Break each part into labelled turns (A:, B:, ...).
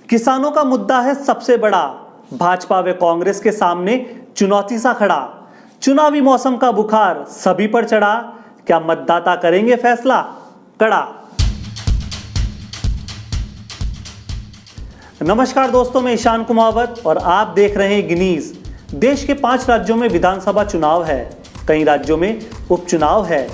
A: किसानों का मुद्दा है सबसे बड़ा, भाजपा व कांग्रेस के सामने चुनौती सा खड़ा। चुनावी मौसम का बुखार सभी पर चढ़ा, क्या मतदाता करेंगे फैसला कड़ा। नमस्कार दोस्तों, मैं ईशान कुमावत और आप देख रहे हैं गिनीज। देश के 5 राज्यों में विधानसभा चुनाव है, कई राज्यों में उपचुनाव है,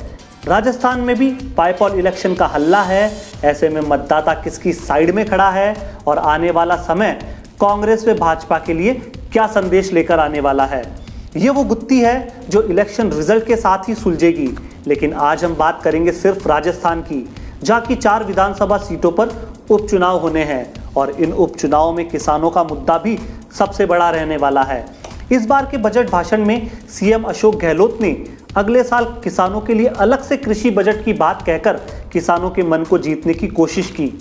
A: राजस्थान में भी बाईपोल इलेक्शन का हल्ला है। ऐसे में मतदाता किसकी साइड में खड़ा है और आने वाला समय कांग्रेस व भाजपा के लिए क्या संदेश लेकर आने वाला है, ये वो गुत्थी है जो इलेक्शन रिजल्ट के साथ ही सुलझेगी। लेकिन आज हम बात करेंगे सिर्फ राजस्थान की, जहां की 4 विधानसभा सीटों पर उपचुनाव होने हैं और इन उपचुनावों में किसानों का मुद्दा भी सबसे बड़ा रहने वाला है। इस बार के बजट भाषण में सीएम अशोक गहलोत ने अगले साल किसानों के लिए अलग से कृषि बजट की बात कहकर किसानों के मन को जीतने की कोशिश की।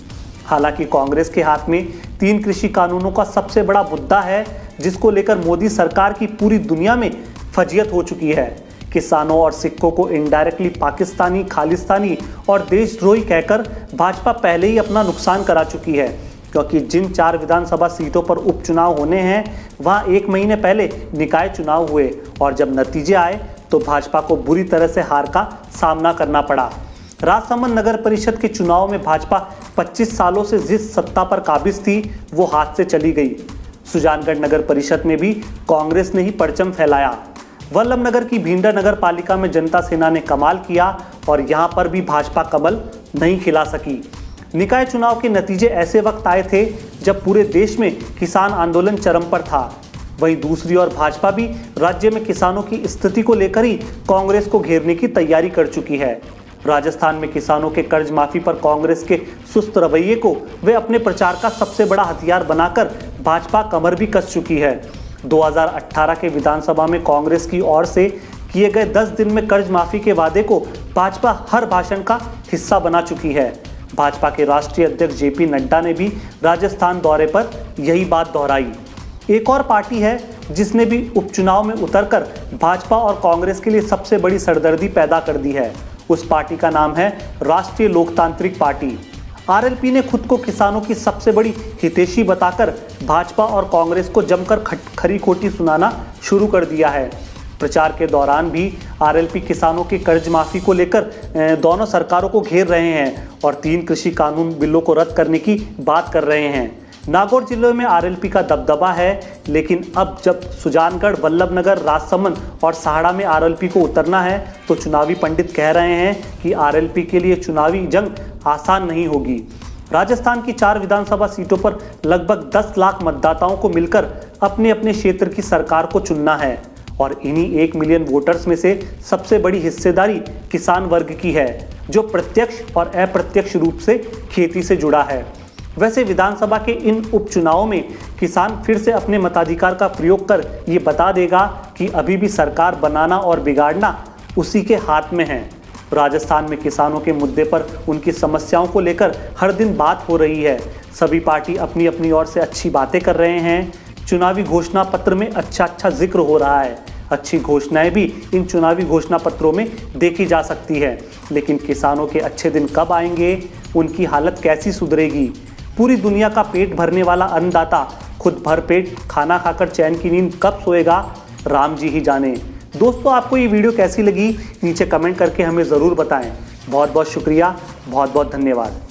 A: हालांकि कांग्रेस के हाथ में 3 कृषि कानूनों का सबसे बड़ा मुद्दा है, जिसको लेकर मोदी सरकार की पूरी दुनिया में फजीयत हो चुकी है। किसानों और सिखों को इनडायरेक्टली पाकिस्तानी, खालिस्तानी और देशद्रोही कहकर भाजपा पहले ही अपना नुकसान करा चुकी है, क्योंकि जिन 4 विधानसभा सीटों पर उपचुनाव होने हैं वहां 1 महीने पहले निकाय चुनाव हुए और जब नतीजे आए तो भाजपा को बुरी तरह से हार का सामना करना पड़ा। राजसमंद नगर परिषद के चुनाव में भाजपा 25 सालों से जिस सत्ता पर काबिज थी वो हाथ से चली गई। सुजानगढ़ नगर परिषद में भी कांग्रेस ने ही परचम फैलाया। वल्लभनगर की भींडा नगर पालिका में जनता सेना ने कमाल किया और यहां पर भी भाजपा कमल नहीं खिला सकी। निकाय चुनाव के नतीजे ऐसे वक्त आए थे जब पूरे देश में किसान आंदोलन चरम पर था। वहीं दूसरी ओर भाजपा भी राज्य में किसानों की स्थिति को लेकर ही कांग्रेस को घेरने की तैयारी कर चुकी है। राजस्थान में किसानों के कर्ज माफी पर कांग्रेस के सुस्त रवैये को वे अपने प्रचार का सबसे बड़ा हथियार बनाकर भाजपा कमर भी कस चुकी है। 2018 के विधानसभा में कांग्रेस की ओर से किए गए 10 दिन में कर्ज माफी के वादे को भाजपा हर भाषण का हिस्सा बना चुकी है। भाजपा के राष्ट्रीय अध्यक्ष जेपी नड्डा ने भी राजस्थान दौरे पर यही बात दोहराई। एक और पार्टी है जिसने भी उपचुनाव में उतरकर भाजपा और कांग्रेस के लिए सबसे बड़ी सरदर्दी पैदा कर दी है। उस पार्टी का नाम है राष्ट्रीय लोकतांत्रिक पार्टी। आरएलपी ने खुद को किसानों की सबसे बड़ी हितैषी बताकर भाजपा और कांग्रेस को जमकर खरी खोटी सुनाना शुरू कर दिया है। प्रचार के दौरान भी आरएलपी किसानों के कर्ज माफी को लेकर दोनों सरकारों को घेर रहे हैं और 3 कृषि कानून बिलों को रद्द करने की बात कर रहे हैं। नागौर जिले में आरएलपी का दबदबा है, लेकिन अब जब सुजानगढ़, वल्लभनगर, राजसमंद और सहाड़ा में आरएलपी को उतरना है तो चुनावी पंडित कह रहे हैं कि आरएलपी के लिए चुनावी जंग आसान नहीं होगी। राजस्थान की 4 विधानसभा सीटों पर लगभग 10 लाख मतदाताओं को मिलकर अपने अपने क्षेत्र की सरकार को चुनना है और इन्हीं 1 मिलियन वोटर्स में से सबसे बड़ी हिस्सेदारी किसान वर्ग की है, जो प्रत्यक्ष और अप्रत्यक्ष रूप से खेती से जुड़ा है। वैसे विधानसभा के इन उपचुनावों में किसान फिर से अपने मताधिकार का प्रयोग कर ये बता देगा कि अभी भी सरकार बनाना और बिगाड़ना उसी के हाथ में है। राजस्थान में किसानों के मुद्दे पर उनकी समस्याओं को लेकर हर दिन बात हो रही है। सभी पार्टी अपनी अपनी ओर से अच्छी बातें कर रहे हैं। चुनावी घोषणा पत्र में अच्छा जिक्र हो रहा है। अच्छी घोषणाएं भी इन चुनावी घोषणा पत्रों में देखी जा सकती है, लेकिन किसानों के अच्छे दिन कब आएंगे, उनकी हालत कैसी सुधरेगी। पूरी दुनिया का पेट भरने वाला अन्नदाता खुद भर पेट खाना खाकर चैन की नींद कब सोएगा, राम जी ही जाने। दोस्तों, आपको ये वीडियो कैसी लगी नीचे कमेंट करके हमें ज़रूर बताएं। बहुत बहुत शुक्रिया, बहुत बहुत धन्यवाद।